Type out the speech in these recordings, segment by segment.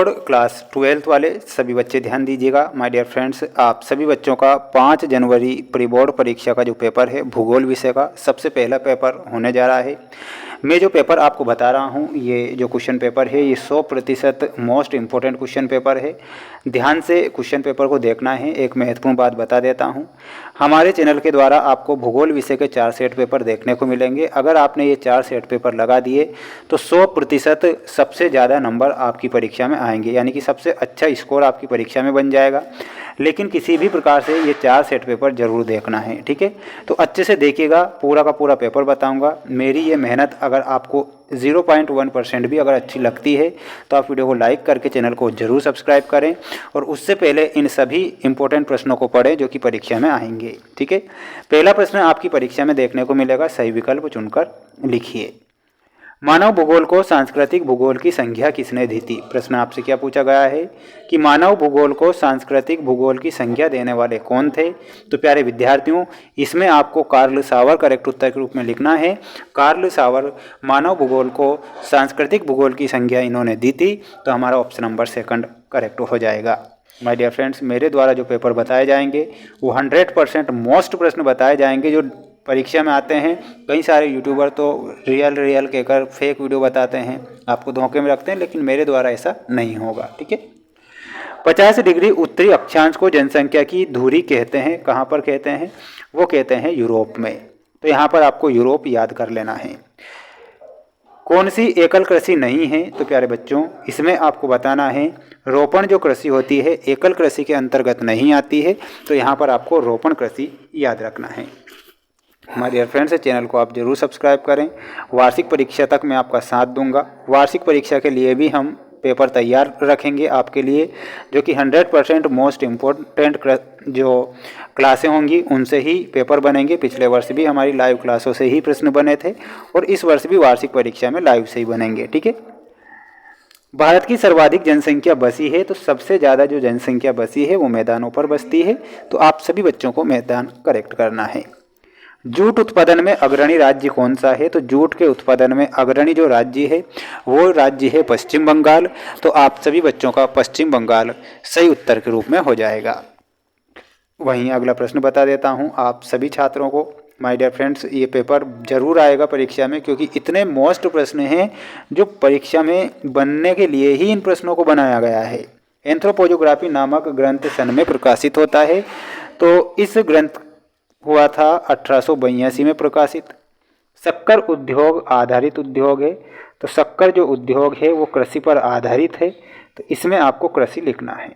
Board class 12th वाले सभी बच्चे ध्यान दीजिएगा। माय डियर फ्रेंड्स, आप सभी बच्चों का 5 जनवरी प्री बोर्ड परीक्षा का जो पेपर है भूगोल विषय का सबसे पहला पेपर होने जा रहा है। मैं जो पेपर आपको बता रहा हूँ, ये जो क्वेश्चन पेपर है ये 100% मोस्ट इम्पोर्टेंट क्वेश्चन पेपर है। ध्यान से क्वेश्चन पेपर को देखना है। एक महत्वपूर्ण बात बता देता हूँ, हमारे चैनल के द्वारा आपको भूगोल विषय के 4 सेट पेपर देखने को मिलेंगे। अगर आपने ये 4 सेट पेपर लगा दिए तो 100% सबसे ज़्यादा नंबर आपकी परीक्षा में आएंगे, यानी कि सबसे अच्छा स्कोर आपकी परीक्षा में बन जाएगा। लेकिन किसी भी प्रकार से ये 4 सेट पेपर जरूर देखना है, ठीक है। तो अच्छे से देखिएगा, पूरा का पूरा पेपर बताऊंगा। मेरी ये मेहनत अगर आपको 0.1% भी अगर अच्छी लगती है तो आप वीडियो को लाइक करके चैनल को जरूर सब्सक्राइब करें और उससे पहले इन सभी इंपॉर्टेंट प्रश्नों को पढ़ें जो कि परीक्षा में आएंगे, ठीक है। पहला प्रश्न आपकी परीक्षा में देखने को मिलेगा, सही विकल्प चुनकर लिखिए। मानव भूगोल को सांस्कृतिक भूगोल की संज्ञा किसने दी थी? प्रश्न आपसे क्या पूछा गया है कि मानव भूगोल को सांस्कृतिक भूगोल की संज्ञा देने वाले कौन थे? तो प्यारे विद्यार्थियों, इसमें आपको कार्ल सावर करेक्ट उत्तर के रूप में लिखना है। कार्ल सावर मानव भूगोल को सांस्कृतिक भूगोल की संज्ञा इन्होंने दी थी, तो हमारा ऑप्शन नंबर 2 करेक्ट हो जाएगा। माय डियर फ्रेंड्स, मेरे द्वारा जो पेपर बताए जाएंगे वो 100% मोस्ट प्रश्न बताए जाएंगे जो परीक्षा में आते हैं। कई सारे यूट्यूबर तो रियल कहकर फेक वीडियो बताते हैं, आपको धोखे में रखते हैं, लेकिन मेरे द्वारा ऐसा नहीं होगा, ठीक है। 50 डिग्री उत्तरी अक्षांश को जनसंख्या की धुरी कहते हैं। कहाँ पर कहते हैं? वो कहते हैं यूरोप में। तो यहाँ पर आपको यूरोप याद कर लेना है। कौन सी एकल कृषि नहीं है? तो प्यारे बच्चों, इसमें आपको बताना है रोपण जो कृषि होती है एकल कृषि के अंतर्गत नहीं आती है, तो यहाँ पर आपको रोपण कृषि याद रखना है। हमारे डियर फ्रेंड्स, चैनल को आप जरूर सब्सक्राइब करें। वार्षिक परीक्षा तक मैं आपका साथ दूंगा। वार्षिक परीक्षा के लिए भी हम पेपर तैयार रखेंगे आपके लिए, जो कि 100% मोस्ट इम्पोर्टेंट जो क्लासें होंगी उनसे ही पेपर बनेंगे। पिछले वर्ष भी हमारी लाइव क्लासों से ही प्रश्न बने थे और इस वर्ष भी वार्षिक परीक्षा में लाइव से ही बनेंगे, ठीक है। भारत की सर्वाधिक जनसंख्या बसी है, तो सबसे ज़्यादा जो जनसंख्या बसी है वो मैदानों पर बसती है, तो आप सभी बच्चों को मैदान करेक्ट करना है। जूट उत्पादन में अग्रणी राज्य कौन सा है? तो जूट के उत्पादन में अग्रणी जो राज्य है वो राज्य है पश्चिम बंगाल, तो आप सभी बच्चों का पश्चिम बंगाल सही उत्तर के रूप में हो जाएगा। वहीं अगला प्रश्न बता देता हूं आप सभी छात्रों को। माय डियर फ्रेंड्स, ये पेपर जरूर आएगा परीक्षा में, क्योंकि इतने मोस्ट प्रश्न हैं जो परीक्षा में बनने के लिए ही इन प्रश्नों को बनाया गया है। एंथ्रोपोजोग्राफी नामक ग्रंथ सन में प्रकाशित होता है, तो इस ग्रंथ हुआ था 1882 में प्रकाशित। शक्कर उद्योग आधारित उद्योग है, तो शक्कर जो उद्योग है वो कृषि पर आधारित है, तो इसमें आपको कृषि लिखना है।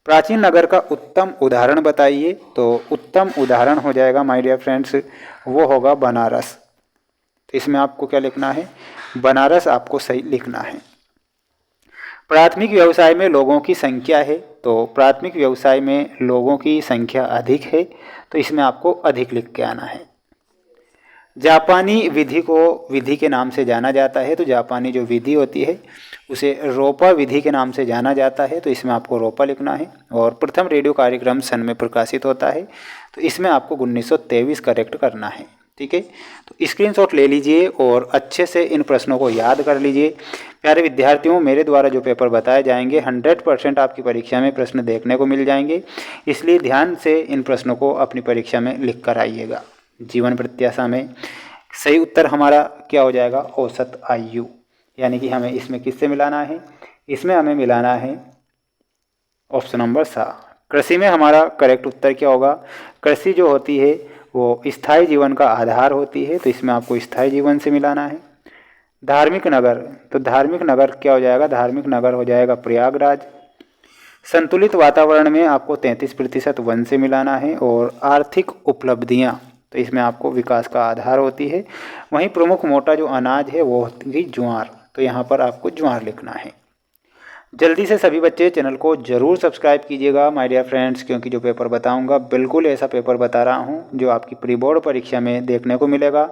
प्राचीन नगर का उत्तम उदाहरण बताइए, तो उत्तम उदाहरण हो जाएगा माय डियर फ्रेंड्स, वो होगा बनारस। तो इसमें आपको क्या लिखना है? बनारस आपको सही लिखना है। प्राथमिक व्यवसाय में लोगों की संख्या है, तो प्राथमिक व्यवसाय में लोगों की संख्या अधिक है, तो इसमें आपको अधिक लिख के आना है। जापानी विधि को विधि के नाम से जाना जाता है, तो जापानी जो विधि होती है उसे रोपा विधि के नाम से जाना जाता है, तो इसमें आपको रोपा लिखना है। और प्रथम रेडियो कार्यक्रम सन में प्रकाशित होता है, तो इसमें आपको 1923 करेक्ट करना है, ठीक है। तो स्क्रीनशॉट ले लीजिए और अच्छे से इन प्रश्नों को याद कर लीजिए। प्यारे विद्यार्थियों, मेरे द्वारा जो पेपर बताए जाएंगे 100% आपकी परीक्षा में प्रश्न देखने को मिल जाएंगे, इसलिए ध्यान से इन प्रश्नों को अपनी परीक्षा में लिख कर आइएगा। जीवन प्रत्याशा में सही उत्तर हमारा क्या हो जाएगा? औसत आयु, यानी कि हमें इसमें किससे मिलाना है? इसमें हमें मिलाना है ऑप्शन नंबर 7। कृषि में हमारा करेक्ट उत्तर क्या होगा? कृषि जो होती है वो स्थायी जीवन का आधार होती है, तो इसमें आपको स्थायी जीवन से मिलाना है। धार्मिक नगर, तो धार्मिक नगर क्या हो जाएगा? धार्मिक नगर हो जाएगा प्रयागराज। संतुलित वातावरण में आपको 33% वन से मिलाना है। और आर्थिक उपलब्धियाँ, तो इसमें आपको विकास का आधार होती है। वहीं प्रमुख मोटा जो अनाज है वो होती है ज्वार, तो यहाँ पर आपको ज्वार लिखना है। जल्दी से सभी बच्चे चैनल को जरूर सब्सक्राइब कीजिएगा माय डियर फ्रेंड्स, क्योंकि जो पेपर बताऊंगा बिल्कुल ऐसा पेपर बता रहा हूं जो आपकी प्री बोर्ड परीक्षा में देखने को मिलेगा।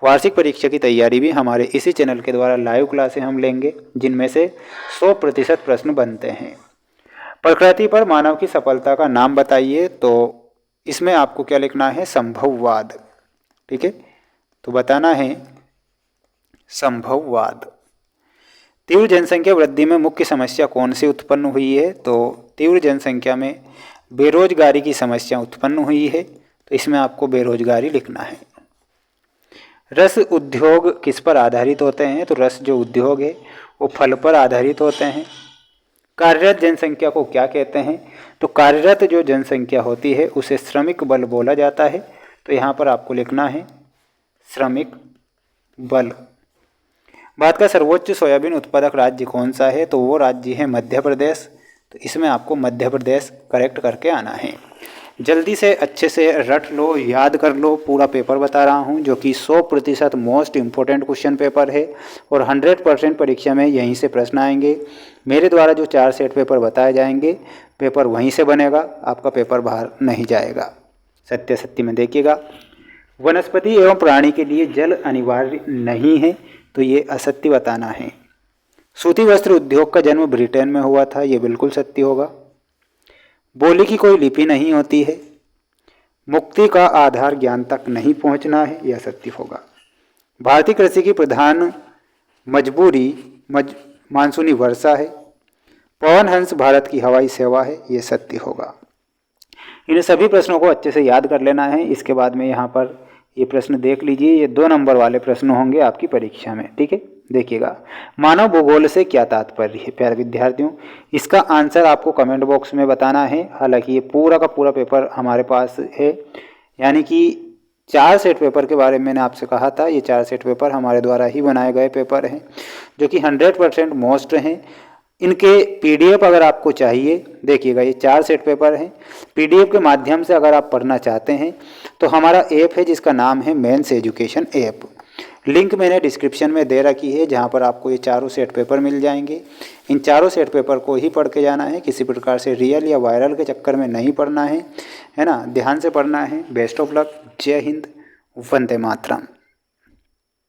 वार्षिक परीक्षा की तैयारी भी हमारे इसी चैनल के द्वारा लाइव क्लासें हम लेंगे, जिनमें से 100% प्रश्न बनते हैं। प्रकृति पर मानव की सफलता का नाम बताइए, तो इसमें आपको क्या लिखना है? संभववाद, ठीक है। तो बताना है संभववाद। तीव्र जनसंख्या वृद्धि में मुख्य समस्या कौन सी उत्पन्न हुई है? तो तीव्र जनसंख्या में बेरोजगारी की समस्या उत्पन्न हुई है, तो इसमें आपको बेरोजगारी लिखना है। रस उद्योग किस पर आधारित होते हैं? तो रस जो उद्योग है वो फल पर आधारित होते हैं। कार्यरत जनसंख्या को क्या कहते हैं? तो कार्यरत जो जनसंख्या होती है उसे श्रमिक बल बोला जाता है, तो यहाँ पर आपको लिखना है श्रमिक बल। भारत का सर्वोच्च सोयाबीन उत्पादक राज्य कौन सा है? तो वो राज्य है मध्य प्रदेश, तो इसमें आपको मध्य प्रदेश करेक्ट करके आना है। जल्दी से अच्छे से रट लो, याद कर लो, पूरा पेपर बता रहा हूँ जो कि 100% मोस्ट इम्पोर्टेंट क्वेश्चन पेपर है और 100% परीक्षा में यहीं से प्रश्न आएंगे। मेरे द्वारा जो 4 सेट पेपर बताए जाएंगे, पेपर वहीं से बनेगा, आपका पेपर बाहर नहीं जाएगा। सत्य में देखिएगा, वनस्पति एवं प्राणी के लिए जल अनिवार्य नहीं है, तो ये असत्य बताना है। सूती वस्त्र उद्योग का जन्म ब्रिटेन में हुआ था, ये बिल्कुल सत्य होगा। बोली की कोई लिपि नहीं होती है। मुक्ति का आधार ज्ञान तक नहीं पहुंचना है, यह सत्य होगा। भारतीय कृषि की प्रधान मजबूरी मानसूनी वर्षा है। पवन हंस भारत की हवाई सेवा है, ये सत्य होगा। इन सभी प्रश्नों को अच्छे से याद कर लेना है। इसके बाद में यहाँ पर ये प्रश्न देख लीजिए, ये 2 नंबर वाले प्रश्न होंगे आपकी परीक्षा में, ठीक है। देखिएगा, मानव भूगोल से क्या तात्पर्य है? प्यारे विद्यार्थियों, इसका आंसर आपको कमेंट बॉक्स में बताना है। हालांकि ये पूरा का पूरा पेपर हमारे पास है, यानी कि 4 सेट पेपर के बारे में मैंने आपसे कहा था, ये 4 सेट पेपर हमारे द्वारा ही बनाए गए पेपर हैं जो कि 100% मोस्ट हैं। इनके PDF अगर आपको चाहिए, देखिएगा ये 4 सेट पेपर हैं, PDF के माध्यम से अगर आप पढ़ना चाहते हैं तो हमारा ऐप है जिसका नाम है मेंस एजुकेशन ऐप। लिंक मैंने डिस्क्रिप्शन में दे रखी है, जहां पर आपको ये 4 सेट पेपर मिल जाएंगे। इन 4 सेट पेपर को ही पढ़ के जाना है, किसी प्रकार से रियल या वायरल के चक्कर में नहीं पढ़ना है ना, ध्यान से पढ़ना है। बेस्ट ऑफ लक, जय हिंद, वंदे मातरम।